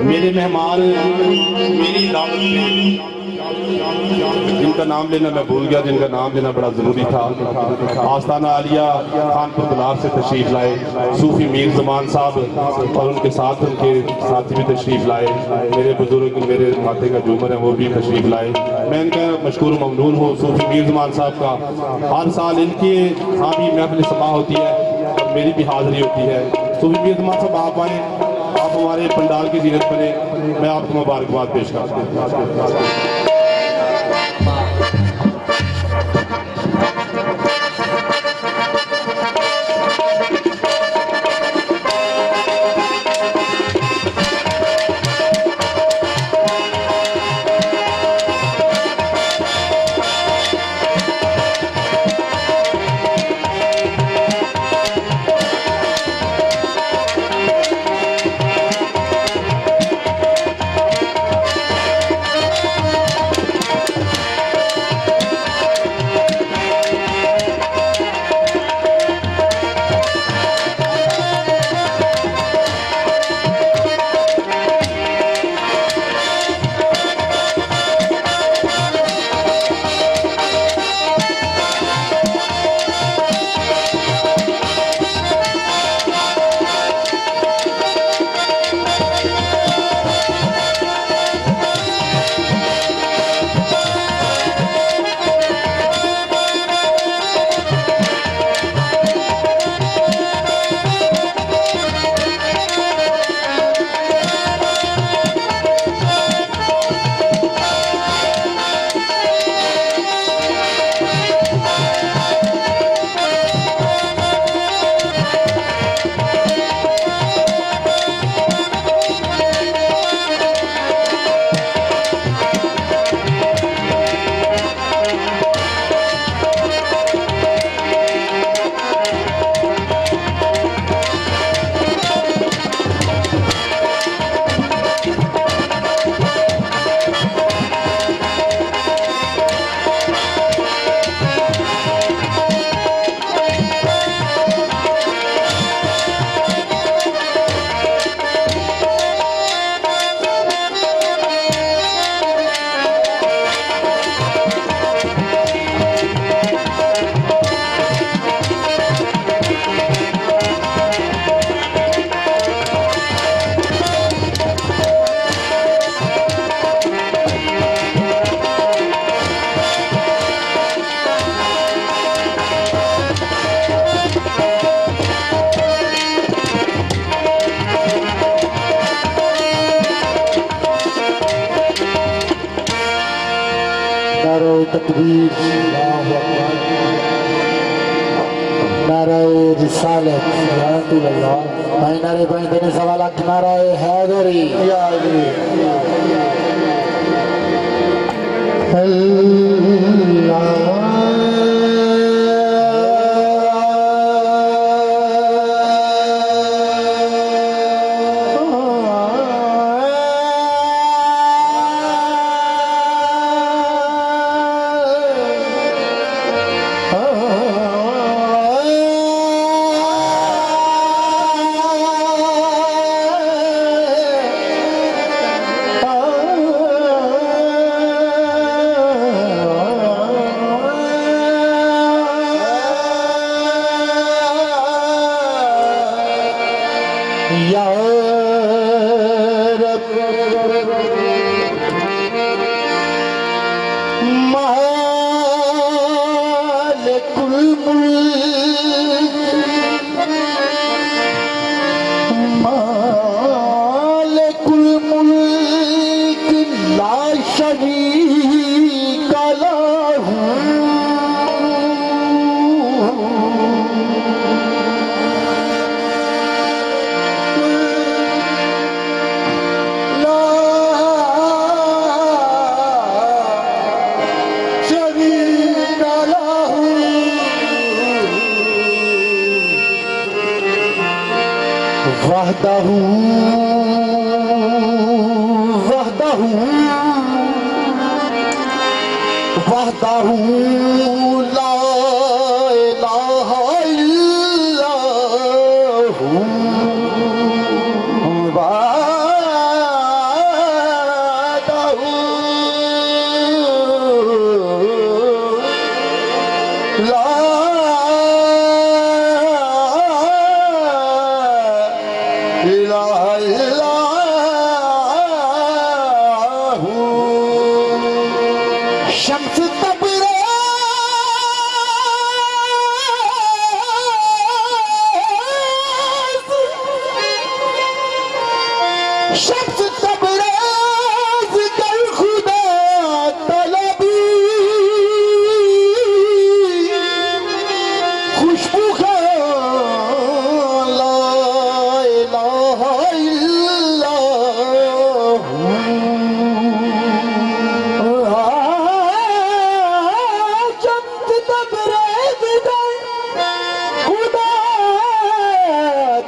मेरे मेहमान मेरी दावत में जिनका नाम लेना मैं भूल गया, जिनका नाम लेना बड़ा ज़रूरी था, आस्ताना आलिया खानपुर बुलार से तशरीफ़ लाए सूफ़ी मीर ज़मान साहब और उनके साथ उनके साथी भी तशरीफ़ लाए। मेरे बुजुर्ग मेरे माथे का झूमर है वो भी तशरीफ़ लाए। मैं इनका मशकूर ममनून हूँ। सूफ़ी मीर ज़मान साहब का हर साल इनके यहाँ भी महफ़िल समा होती है और मेरी भी हाज़िरी होती है। सूफ़ी मीर ज़मान साहब आप आएँ, आप हमारे पंडाल की ज़ीनत बने, मैं आपको मुबारकबाद पेश करता हूँ। तकबीर, नाराए रिसालत, नारे भाई देने सवाल नाराए हैदरी, वहदहू वहदहू वहदहू ला इलाहा इल्लहू वहदहू ला इलाहा इल्लहू शम्स शख्स तबरेज कर खुदा तलबी खुशबू का ला इलाहा इल्लहू शख्स तबरेज कर खुदा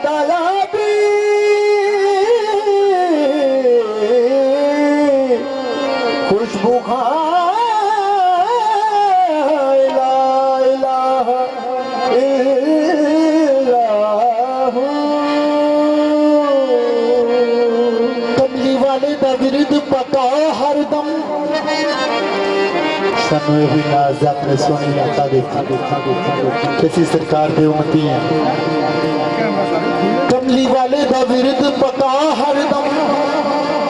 तलबी खुशबू ला इलाहा इल्लहू कमली वाले दा विरद पका हरदम सानू ये भी नाज अपने सोने लाता देखा किसी सरकार दे उम्मती हैं कमली वाले दा विरद पका हरदम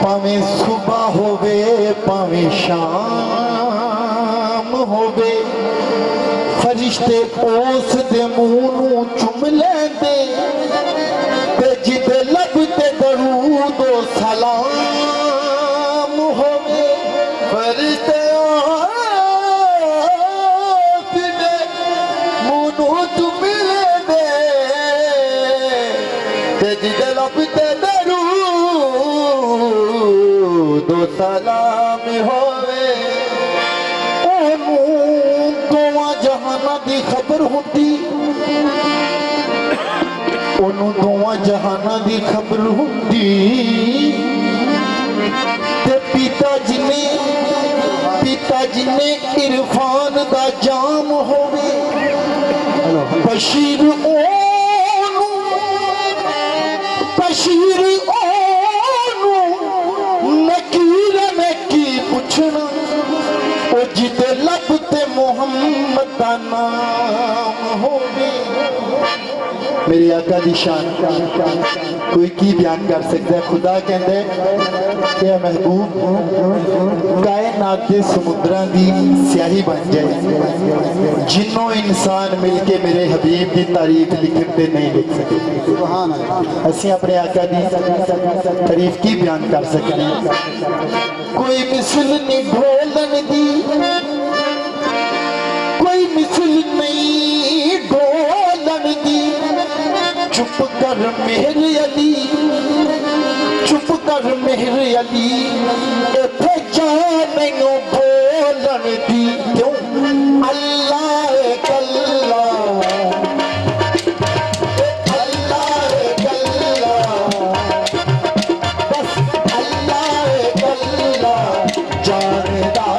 भावें सुबह होवे भावें शाम होवे फरिश्ते उस दे मुंह नूं चुम लैंदे ते जिदे लब ते दरूद ओ सलाम होवे फरिश्ते उस दे मुंह नूं चुम लैंदे ते जिदे लब ते दो सलाम होवे ओनू दोवां जहानां दी खबर हुंदी ओनू दोवां जहानां दी खबर हुंदी ते पिता जी ने इरफान दा जाम होवे बशीर ओनू बशीर पुछना ओ जिते लब ते मोहम्मद दा नाम होवे मेरे आका दी शान कोई की बयान कर सकता है खुदा कहंदे कि महबूब कायनात दे समुद्रां दी स्याही बन जाए जिन्हों इंसान मिलके मेरे हबीब की तारीफ लिखन ते नहीं लिख सके सुभान अल्लाह असीं अपने आका दी तारीफ की बयान कर सकते हैं कोई मिसल नहीं ढोलन दी कोई मिसल नहीं ढोलन दी चुप कर मेहर अली चुप कर मेहर अली इत्थे जा मैनू बोलन दी क्यों अल्लाह कल्ला जानता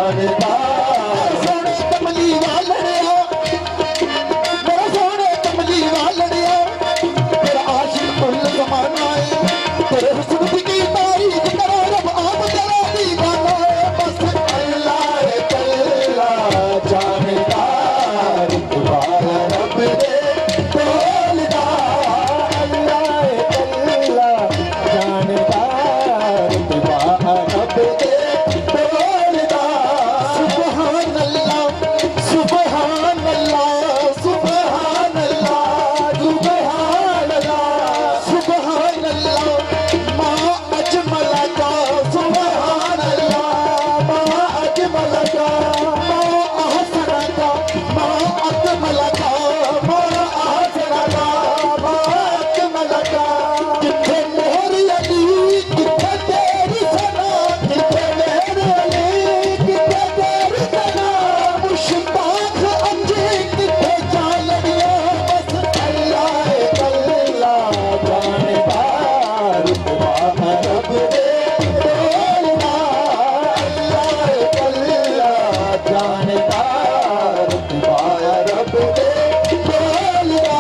जानता सोने कमली वालड़िया मेरा सोने कमली वालड़िया तेरा आशिक कुल जमाना है तेरे हुस्न की तारीफ करो रब आप जरा दीवाना है बस अल्लाह जानता तुम्हारा रब दे बोलता अल्लाह जानता तुम्हारा रब दे बोलता सुभान अल्लाह सुभान अल्लाह सुभान अल्लाह सुभान अल्लाह सुभान अल्लाह मा अजमल का सुभान अल्लाह मा अजमल का मा अहसन का मा अकमल का मा अहसन का मा अकमल का किथे मेरी अली किथे तेरी सना किथे मेरी अली किथे तेरी सना मुश्ताक अंजी किथे जालड़िया बस अल्लाह जानता रुतबा रब दे बोलना अल्लाह जानता रुतबा रब दे बोलना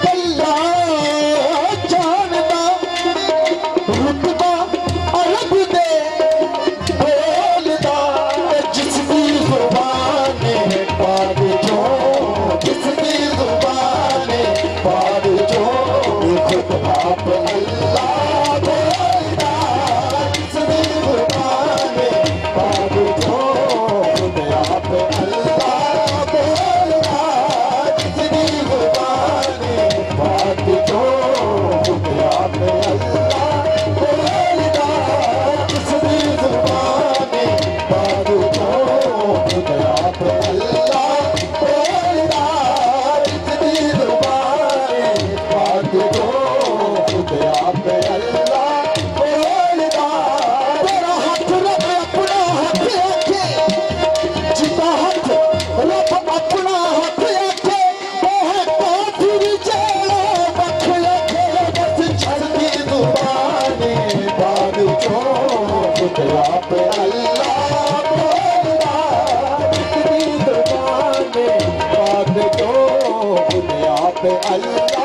अल्लाह जानता रुतबा अरब दे बोलदा जिसकी जुबान है पाग जो जिसकी जुबान है पाग जो खुद आप अल्लाह बोलदा जिसकी जुबान है पाग जो खुद आप अल्लाह बोलदा जिसकी जुबान है पाग जो खुद आप अल्लाह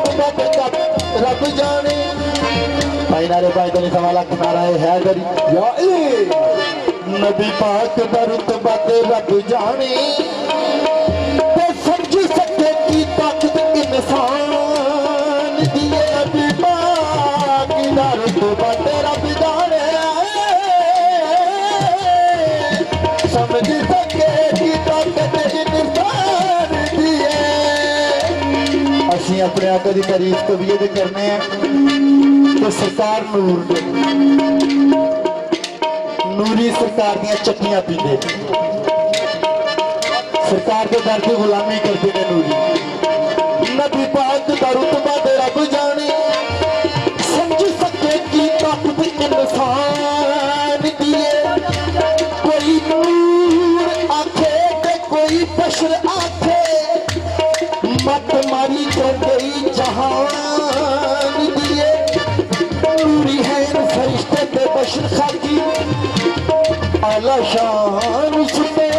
रब जाने भाई नारे भाई तो सवाल नारा है गरी या नबी पाक रुतबा ते रब जाने ते समझ सके की ताकत इंसान दी नबी पाक दा रुतबा ते रब जाने समझ सके की ताकत इंसान दी ਅਸੀਂ अपने आका की तारीफ कभी ये करने हैं तो सरकार नूर दे नूरी सरकार दियां चक्कियां पींदे सरकार के दर की गुलामी करते हैं नूरी नबी पाक का रुतबा दे रब जाने समझ सके की ताकत इंसान दिए कोई नूर आखे ते कोई बशर आखे मत मारी तो गई जहान दिए नूरी है फरिश्ते ते बशर खाकी आला शान सुने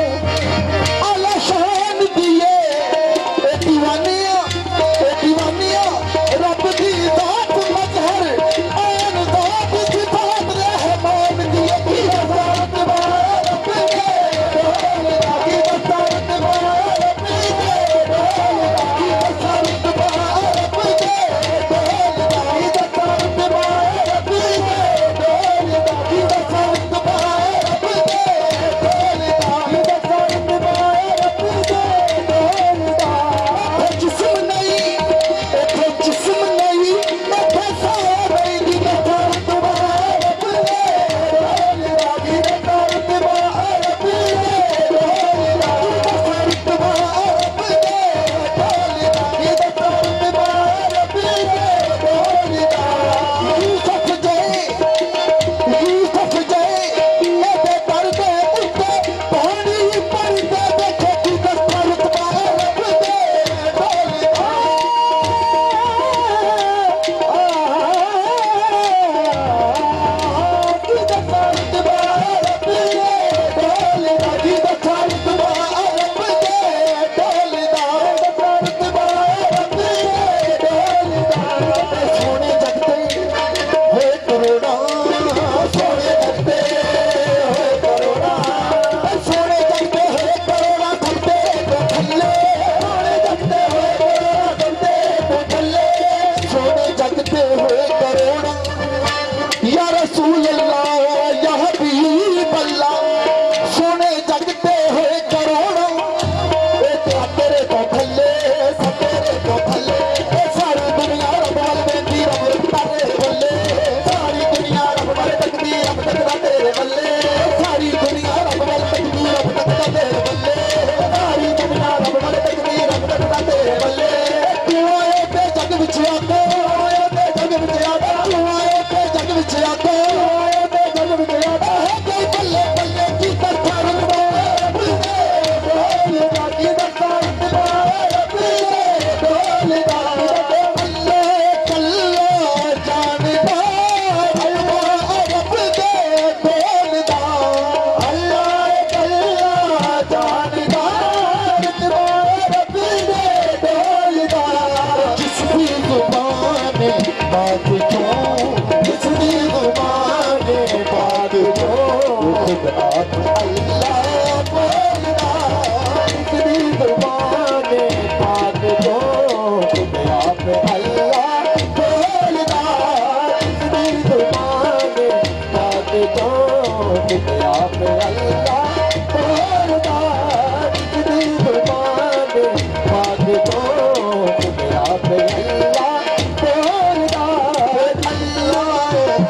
आला शान दिए ए दीवानिया रब दी दात मजहर आन दात सिफात रहमान दिए की वसात बार पे की वसात बार पे की वसात बार पे की वसात बार पे की वसात बार जिस्म नहीं जिस्म नहीं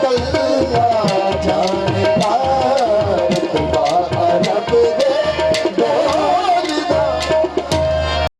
अल्लाह